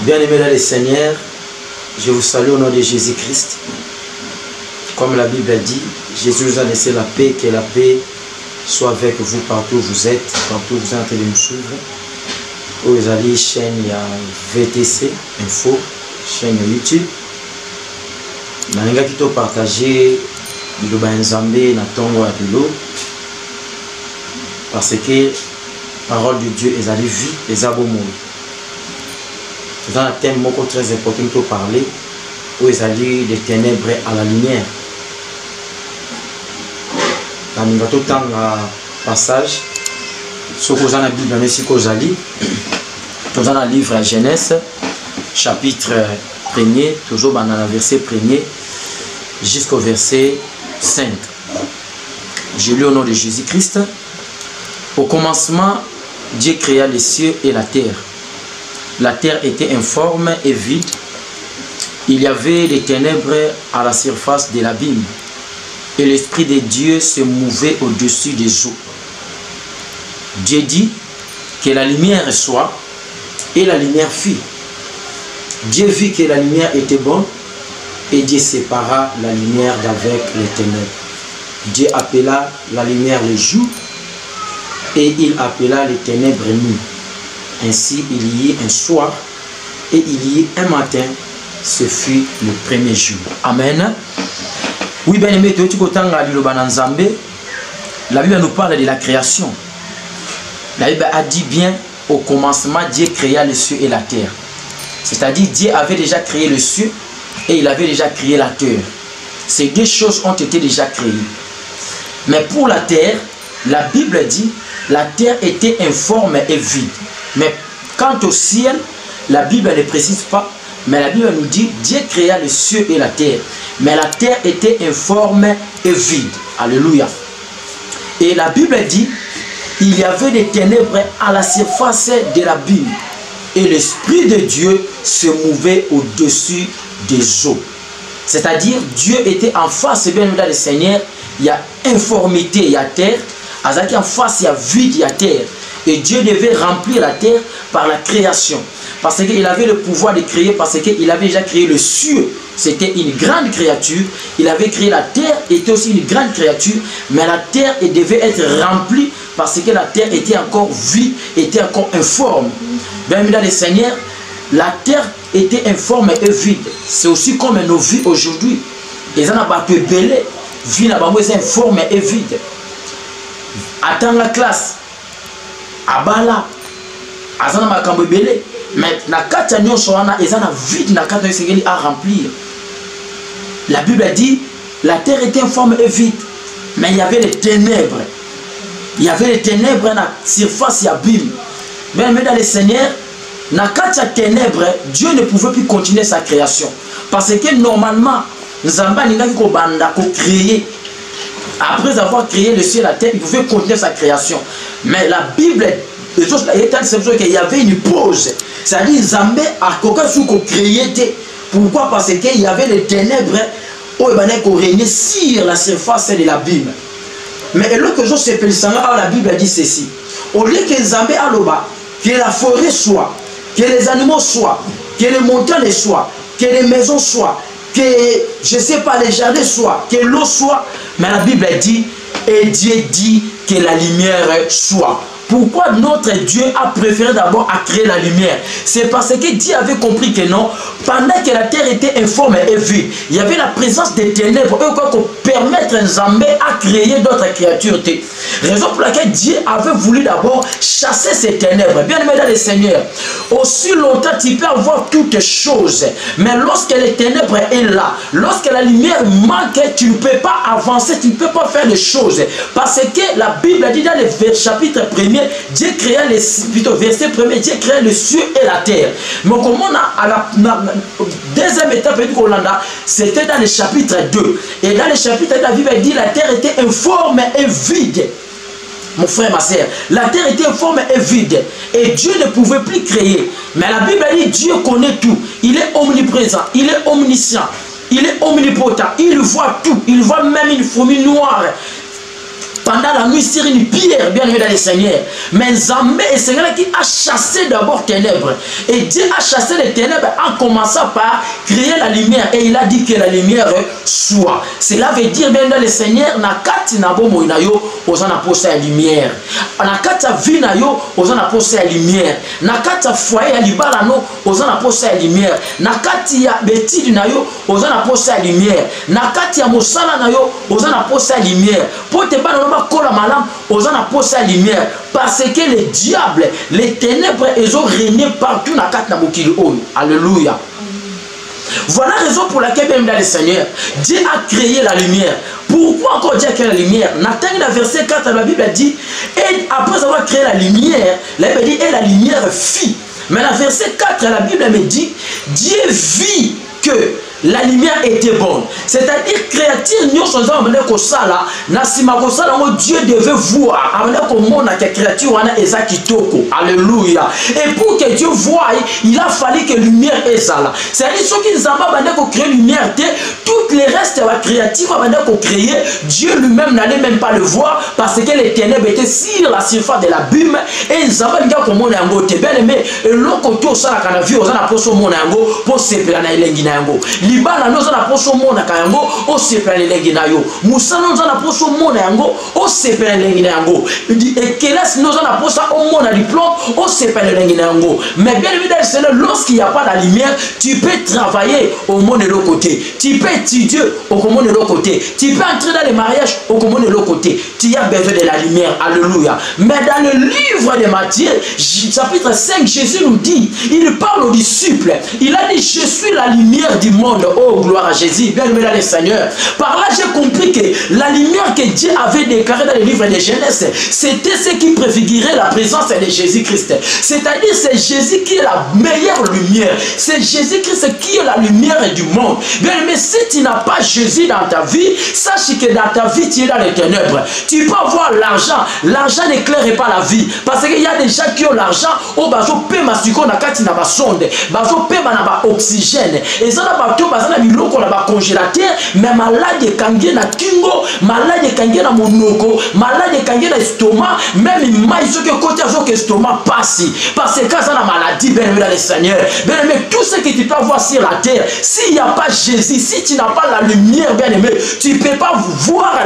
Bien-aimés dans le Seigneur, je vous salue au nom de Jésus-Christ. Comme la Bible dit, Jésus nous a laissé la paix, que la paix soit avec vous partout où vous êtes, partout où vous êtes en train de nous suivre. Vous avez chaîne, il y a VTC, Info, chaîne YouTube. Je vais partager le Nzambe na tongo ya bilo parce que la parole de Dieu est allée vie et abomo. C'est un thème très important pour parler où ils allaient des ténèbres à la lumière. Dans le passage, ce que vous avez dans la Bible, mais si vous allez, nous avons le livre Genèse, chapitre 1er, toujours dans le verset 1er, jusqu'au verset 5. Je lis au nom de Jésus-Christ. Au commencement, Dieu créa les cieux et la terre. La terre était informe et vide. Il y avait des ténèbres à la surface de l'abîme. Et l'Esprit de Dieu se mouvait au-dessus des eaux. Dieu dit que la lumière soit, et la lumière fit. Dieu vit que la lumière était bonne, et Dieu sépara la lumière d'avec les ténèbres. Dieu appela la lumière le jour, et il appela les ténèbres nuit. Ainsi il y eut un soir, et il y eut un matin, ce fut le premier jour. Amen. Oui, bien aimé, la Bible nous parle de la création. La Bible a dit bien, au commencement, Dieu créa les cieux et la terre. C'est-à-dire, Dieu avait déjà créé le ciel et il avait déjà créé la terre. Ces deux choses ont été déjà créées. Mais pour la terre, la Bible dit, la terre était informe et vide. Mais quant au ciel, la Bible ne précise pas, mais la Bible nous dit, Dieu créa le ciel et la terre. Mais la terre était informe et vide. Alléluia. Et la Bible dit, il y avait des ténèbres à la surface de l'abîme. Et l'Esprit de Dieu se mouvait au-dessus des eaux. C'est-à-dire, Dieu était en face, bien dans le Seigneur, il y a informité, il y a terre. En face, il y a vide, il y a terre. Et Dieu devait remplir la terre par la création. Parce qu'il avait le pouvoir de créer, parce qu'il avait déjà créé le ciel. C'était une grande créature. Il avait créé la terre, était aussi une grande créature. Mais la terre devait être remplie parce que la terre était encore vide, était encore informe. Bien, dans le Seigneur, la terre était informe et vide. C'est aussi comme nos vies aujourd'hui. Les gens n'ont pas pu belé. Vie n'a pas informe et vide. Attends la classe. Abala. Azana makambo belé. Mais na kati nyo soana ezana vide na kati yesengeli à remplir. La Bible dit la terre était informe et vide, mais il y avait les ténèbres. Il y avait les ténèbres na surface abîme. Mais dans le Seigneur, na kati ya ténèbres, Dieu ne pouvait plus continuer sa création parce que normalement Nzamba n'ingaki ko banda ko créer. Après avoir créé le ciel et la terre, il pouvait continuer sa création. Mais la Bible il y avait une pause. C'est-à-dire Zambé a créé. Pourquoi? Parce qu'il y avait les ténèbres qui régnaient sur la surface de l'abîme. Mais lorsque je sais la Bible dit ceci. Au lieu que Zambé a l'oba, que la forêt soit, que les animaux soient, que les montagnes soient, que les maisons soient, que je ne sais pas les jardins soient, que l'eau soit, mais la Bible dit, et Dieu dit que la lumière soit. Pourquoi notre Dieu a préféré d'abord à créer la lumière? C'est parce que Dieu avait compris que non, pendant que la terre était informe et vide, il y avait la présence des ténèbres pour permettre un Zambé à créer d'autres créatures. Raison pour laquelle Dieu avait voulu d'abord chasser ces ténèbres. Bien aimé dans le Seigneur, aussi longtemps tu peux avoir toutes choses, mais lorsque les ténèbres est là, lorsque la lumière manque, tu ne peux pas avancer, tu ne peux pas faire les choses. Parce que la Bible dit dans le chapitre 1er, Dieu créa plutôt verset 1er, Dieu créa le ciel et la terre. Mais comme on a à la deuxième étape de Kolanda, c'était dans le chapitre 2. Et dans le chapitre 2, la Bible dit la terre était informe et vide. Mon frère, ma soeur, la terre était informe et vide. Et Dieu ne pouvait plus créer. Mais la Bible dit Dieu connaît tout. Il est omniprésent, il est omniscient, il est omnipotent, il voit tout. Il voit même une fourmi noire pendant la nuit sur une pierre, bien aimé dans le Seigneur. Mais Zambé et Seigneur qui a chassé d'abord ténèbres. Et Dieu a chassé les ténèbres en commençant par créer la lumière. Et il a dit que la lumière soit. Cela veut dire, bien dans le Seigneur, na kati na bomo inayo, osa na posa ya lumière. Na kati ya vie na yo, osa na posa ya lumière. Na kati ya foyer ya libala no, osa na posa ya lumière. Na kati ya betidi na yo, osa na posa ya lumière. Na kati ya mosala na yo, osa na posa ya lumière. Pour te bana no kola malam, osa na posa ya lumière. Parce que les diables, les ténèbres, ils ont régné partout na kati na mokili oyo. Alléluia. Voilà la raison pour laquelle, même dans le Seigneur, Dieu a créé la lumière. Pourquoi encore Dieu a créé la lumière? Nathan, le verset 4 de la Bible dit, et après avoir créé la lumière, la Bible dit, et la lumière fit. Mais le verset 4 de la Bible me dit, Dieu vit que la lumière était bonne. C'est-à-dire, créature, nous sommes en train de sala, Dieu devait voir, que créature alléluia. Et pour que Dieu voie, il a fallu que la lumière est là. C'est-à-dire, ceux qui nous ont créé la lumière, toutes les restes de la créature, créé, Dieu lui-même n'allait même pas le voir parce que les ténèbres étaient sur la surface de l'abîme et ils avaient dit que mon ango était bien aimé. Et l'autre côté, on s'en a vu, on a posé mon ango pour se plaindre. Libala nous on a poso mona kayango o sepela lengi na yo Musa nous on a poso mona yango o sepela lengi na yango et Kélas nous on a poso o mona diplôme o sepela lengi na yango. Mais bien évidemment lorsqu'il n'y a pas la lumière, tu peux travailler au monde de l'autre côté, tu peux étudier au monde de l'autre côté, tu peux entrer dans les mariages au monde de l'autre côté. Tu as besoin de la lumière, alléluia. Mais dans le livre de Matthieu chapitre 5, Jésus nous dit, il parle aux disciples, il a dit je suis la lumière du monde. Oh, gloire à Jésus, bien aimé dans le Seigneur. Par là, j'ai compris que la lumière que Dieu avait déclarée dans le livre de Genèse, c'était ce qui préfigurait la présence de Jésus-Christ. C'est-à-dire, c'est Jésus qui est la meilleure lumière. C'est Jésus-Christ qui est la lumière du monde. Bien aimé, si tu n'as pas Jésus dans ta vie, sache que dans ta vie, tu es dans les ténèbres. Tu peux avoir l'argent. L'argent n'éclaire pas la vie. Parce qu'il y a des gens qui ont l'argent, oh, bazo pe masiko na kati na ba sonde, bazo pe na ba oxygène. Et ça na ba bazana biloko na ba congélateur, mais malade kangie na kingo, malade kangie na monoko, malade kangie na estomac, même mai ce que côté azo que estomac passe parce que ça na maladie bien aimé dans le Seigneur. Bien aimé, tout ce que tu peux voir sur la terre, s'il n'y a pas Jésus, si tu n'as pas la lumière bien aimé, tu peux pas voir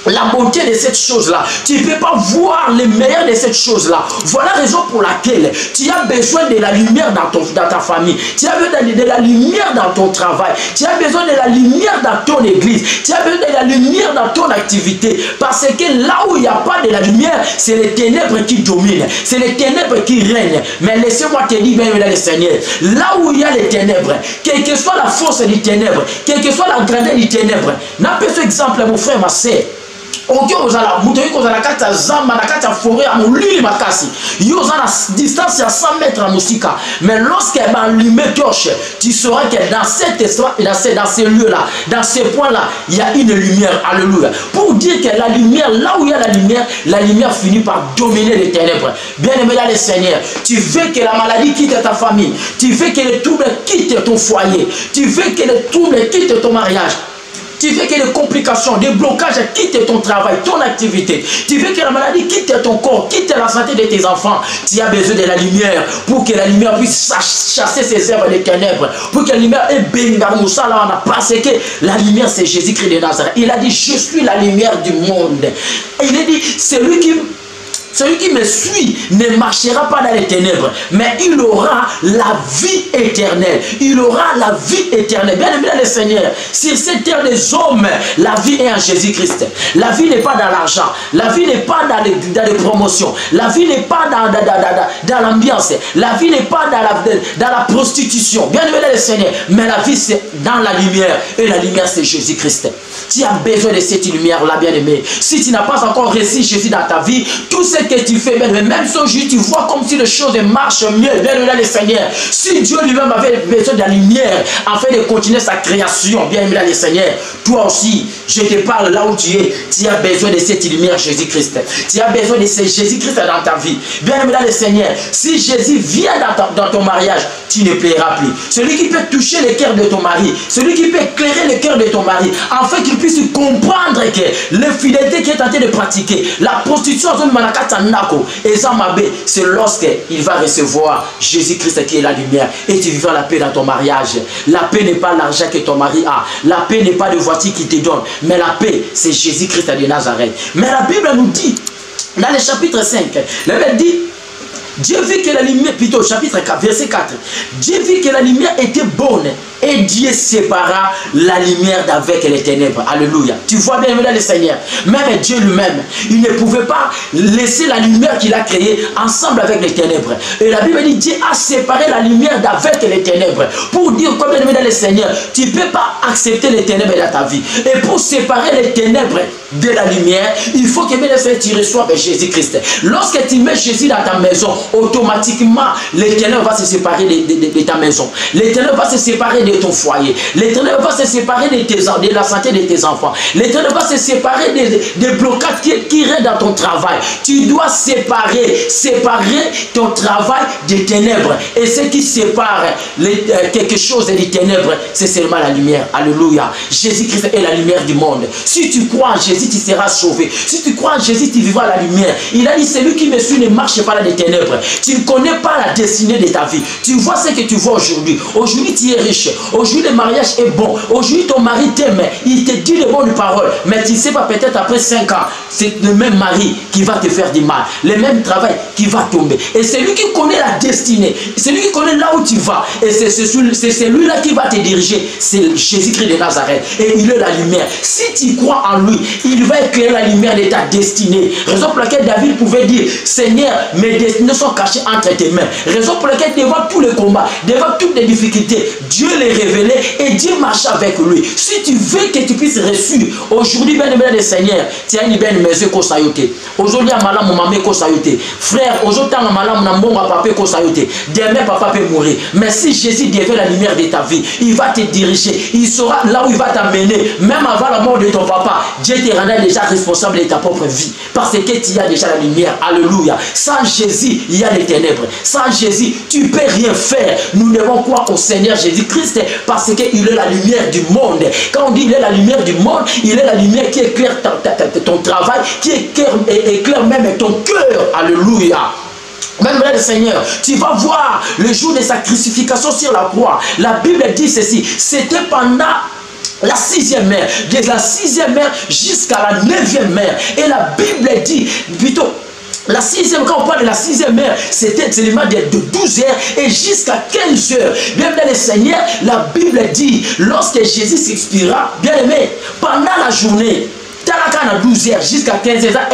la beauté de cette chose-là. Tu ne peux pas voir le meilleur de cette chose-là. Voilà la raison pour laquelle tu as besoin de la lumière dans ta famille. Tu as besoin de la lumière dans ton travail. Tu as besoin de la lumière dans ton église. Tu as besoin de la lumière dans ton activité. Parce que là où il n'y a pas de la lumière, c'est les ténèbres qui dominent. C'est les ténèbres qui règnent. Mais laissez-moi te dire, bien aimé dans le Seigneur, là où il y a les ténèbres, quelle que soit la force des ténèbres, quelle que soit la grandeur des ténèbres, n'a pas ce exemple, mon frère, ma soeur. Oki ozala mutoyi kozala kati ya zamba na kati ya forêt ya molili makasi yo oza na distance ya 100 mètres à musika, mais lorsqu'elle va allumer torche, tu sauras que dans cet espace, dans ces lieux là, dans ces points là, il y a une lumière. Alléluia. Pour dire que la lumière, là où il y a la lumière finit par dominer les ténèbres. Bien aimé dans le Seigneur, tu veux que la maladie quitte ta famille, tu veux que les troubles quittent ton foyer, tu veux que les troubles quittent ton mariage, tu veux que les complications, des blocages quittent ton travail, ton activité. Tu veux que la maladie quitte ton corps, quitte la santé de tes enfants. Tu as besoin de la lumière pour que la lumière puisse chasser ces œuvres des ténèbres. Pour que la lumière est bénie dans nous. Parce que la lumière, c'est Jésus-Christ de Nazareth. Il a dit, je suis la lumière du monde. Et il a dit, celui qui me suit ne marchera pas dans les ténèbres, mais il aura la vie éternelle. Il aura la vie éternelle. Bien aimé dans le Seigneur, sur cette terre des hommes, la vie est en Jésus-Christ. La vie n'est pas dans l'argent. La vie n'est pas dans les promotions. La vie n'est pas dans l'ambiance. La vie n'est pas dans la prostitution. Bien aimé dans le Seigneur, mais la vie c'est dans la lumière. Et la lumière c'est Jésus-Christ. Tu as besoin de cette lumière-là, bien aimé. Si tu n'as pas encore reçu Jésus dans ta vie, tout ce que tu fais, mais même si aujourd'hui tu vois comme si les choses marchent mieux, bien aimé dans le Seigneur, si Dieu lui-même avait besoin de la lumière afin de continuer sa création, bien aimé dans le Seigneur, toi aussi, je te parle là où tu es, tu as besoin de cette lumière Jésus-Christ. Tu as besoin de ce Jésus-Christ dans ta vie. Bien aimé dans le Seigneur, si Jésus vient dans ton mariage, tu ne plairas plus. Celui qui peut toucher le cœur de ton mari, celui qui peut éclairer le cœur de ton mari, afin qu'il puisse comprendre que l'infidélité qu'il est en train de pratiquer, la prostitution, c'est lorsqu'il va recevoir Jésus-Christ qui est la lumière et tu vivras la paix dans ton mariage. La paix n'est pas l'argent que ton mari a, la paix n'est pas de voiture qu'il te donne, mais la paix c'est Jésus-Christ de Nazareth. Mais la Bible nous dit, dans le chapitre 5, la Bible dit, Dieu vit que la lumière, plutôt chapitre 4, verset 4, Dieu vit que la lumière était bonne et Dieu sépara la lumière d'avec les ténèbres. Alléluia. Tu vois bien le Seigneur. Même Dieu lui-même, il ne pouvait pas laisser la lumière qu'il a créée ensemble avec les ténèbres. Et la Bible dit, Dieu a séparé la lumière d'avec les ténèbres. Pour dire, comme bien le Seigneur, tu ne peux pas accepter les ténèbres dans ta vie. Et pour séparer les ténèbres de la lumière, il faut que tu reçoives Jésus-Christ. Lorsque tu mets Jésus dans ta maison, automatiquement, les ténèbres vont se séparer de ta maison. Les ténèbres vont se séparer de ton foyer. Les ténèbres vont se séparer de la santé de tes enfants. Les ténèbres vont se séparer des blocages qui restent dans ton travail. Tu dois séparer ton travail des ténèbres. Et ce qui sépare quelque chose des ténèbres, c'est seulement la lumière. Alléluia. Jésus-Christ est la lumière du monde. Si tu crois en Jésus, tu seras sauvé. Si tu crois en Jésus, tu vivras la lumière. Il a dit, celui qui me suit ne marche pas dans les ténèbres. Tu ne connais pas la destinée de ta vie. Tu vois ce que tu vois aujourd'hui. Aujourd'hui, tu es riche. Aujourd'hui, le mariage est bon. Aujourd'hui, ton mari t'aime. Il te dit de bonnes paroles. Mais tu ne sais pas, peut-être après 5 ans, c'est le même mari qui va te faire du mal. Le même travail qui va tomber. Et c'est lui qui connaît la destinée. C'est lui qui connaît là où tu vas. Et c'est celui-là qui va te diriger. C'est Jésus-Christ de Nazareth. Et il est la lumière. Si tu crois en lui, il va éclairer la lumière de ta destinée. Raison pour laquelle David pouvait dire, Seigneur, mes destinées sont cachées entre tes mains. Raison pour laquelle devant tous les combats, devant toutes les difficultés, Dieu les révélait et Dieu marchait avec lui. Si tu veux que tu puisses reçu aujourd'hui, bien aimé le Seigneur, tu as une belle maison qu'on sayote. Aujourd'hui, à malam mon maman qu'on sayote. Frère, aujourd'hui, à malam mon maman papa qu'on sayote. Demain, papa peut mourir. Mais si Jésus devient la lumière de ta vie, il va te diriger. Il sera là où il va t'amener. Même avant la mort de ton papa, Dieu te rendra déjà responsable de ta propre vie. Parce que tu as déjà la lumière. Alléluia. Sans Jésus, il y a les ténèbres. Sans Jésus, tu ne peux rien faire. Nous devons croire au Seigneur Jésus-Christ parce qu'il est la lumière du monde. Quand on dit il est la lumière du monde, il est la lumière qui éclaire ton travail, qui éclaire même ton cœur. Alléluia. Même le Seigneur, tu vas voir le jour de sa crucifixion sur la croix. La Bible dit ceci, c'était pendant la 6e heure, de la 6e heure jusqu'à la 9e heure. Et la Bible dit, plutôt, la 6e, quand on parle de la 6e heure, c'était seulement de 12 heures et jusqu'à 15 heures. Bien aimé le Seigneur, la Bible dit, lorsque Jésus s'expira, bien aimé, pendant la journée, Talaka 12 heures jusqu'à 15 heures,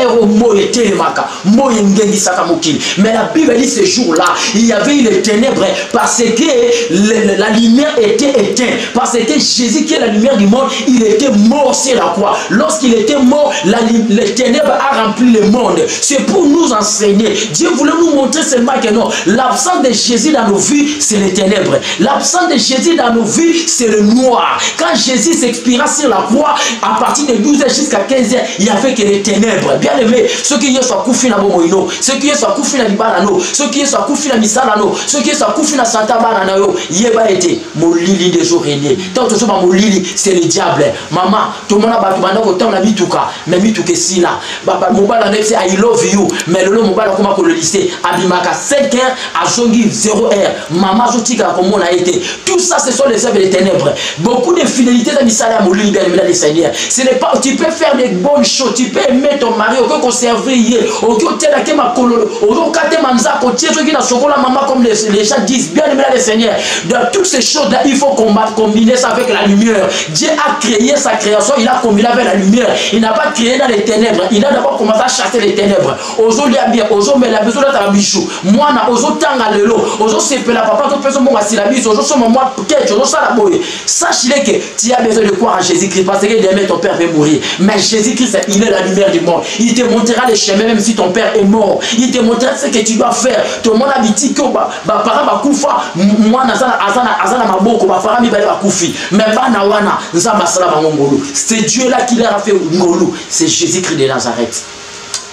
mais la Bible dit ce jour-là, il y avait les ténèbres parce que la lumière était éteinte. Parce que Jésus, qui est la lumière du monde, il était mort sur la croix. Lorsqu'il était mort, les ténèbres a rempli le monde. C'est pour nous enseigner. Dieu voulait nous montrer seulement que non, l'absence de Jésus dans nos vies, c'est les ténèbres. L'absence de Jésus dans nos vies, c'est le noir. Quand Jésus s'expira sur la croix, à partir de 12 heures jusqu'à 15 heures, il n'y avait que les ténèbres. Bien aimé, ceux qui sont koufi na bomoino, ceux qui sont koufi na libalano, ceux qui sont koufi na misalano, ceux qui sont koufi na santa banano, yeba été molili des jours régnés. Tant que ce soit molili, c'est le diable. Maman, tout le monde a battu maintenant autant la mituka, mais mituke si là. Baba mobile c'est I love you, mais le mobile comment qu'on le lycée, abimaka 5 heures à zongi 0 heure. Maman zotika comme on a été. Tout ça ce sont les œuvres des ténèbres. Beaucoup de fidélité dans l'Israël molili bien aimé le Seigneur. Ce n'est pas, tu peux faire des bonnes choses, tu peux aimer ton mari, au peut conserver, au peut te ma cololo, au peut te manza, au peut te na sokola maman comme les gens disent. Bien aimé le Seigneur. Dans toutes ces choses là, il faut combattre, combiner ça avec la lumière. Dieu a créé sa création, il a combiné avec la lumière. Il n'a pas créé dans les ténèbres, il a d'abord commencé à chasser les ténèbres. Ozo lia bien, ozo mais la besoin d'être bichou. Moi na ozo tanga lelo, ozo sepe la papa to peso mon asilabi, ozo so moi peut-être ozo sala boy. Sache que tu as besoin de croire en Jésus-Christ parce que demain ton père va mourir. Mais Jésus-Christ, il est la lumière du monde. Il te montrera les chemins même si ton père est mort. Il te montrera ce que tu dois faire. Tout le monde a dit que parents bakufa moi azana maboko bafara mibale bakufi. Mais bana wana nzamba sala ngolo. C'est Dieu là qui leur a fait ngolo. C'est Jésus-Christ de Nazareth.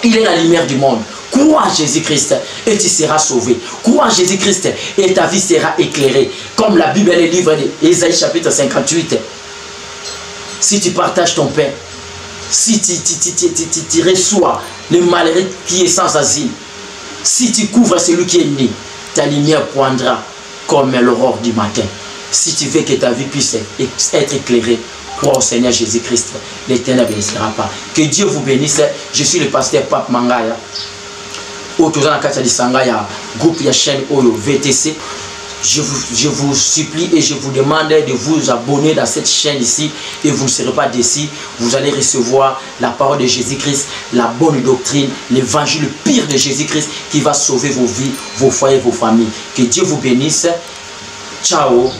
Il est la lumière du monde. Crois en Jésus-Christ et tu seras sauvé. Crois en Jésus-Christ et ta vie sera éclairée. Comme la Bible est le livre d'Ésaïe chapitre 58. Si tu partages ton pain, si tu reçois le malheureux qui est sans asile, si tu couvres celui qui est né, ta lumière poindra comme l'aurore du matin. Si tu veux que ta vie puisse être éclairée, crois au Seigneur Jésus-Christ. L'Éternel ne bénira pas. Que Dieu vous bénisse. Je suis le pasteur Pape Mangaya. Autour de groupe ya chaîne Oyo VTC. Je vous supplie et je vous demande de vous abonner dans cette chaîne ici et vous ne serez pas déçus. Vous allez recevoir la parole de Jésus-Christ, la bonne doctrine, l'évangile pire de Jésus-Christ qui va sauver vos vies, vos foyers, vos familles. Que Dieu vous bénisse. Ciao.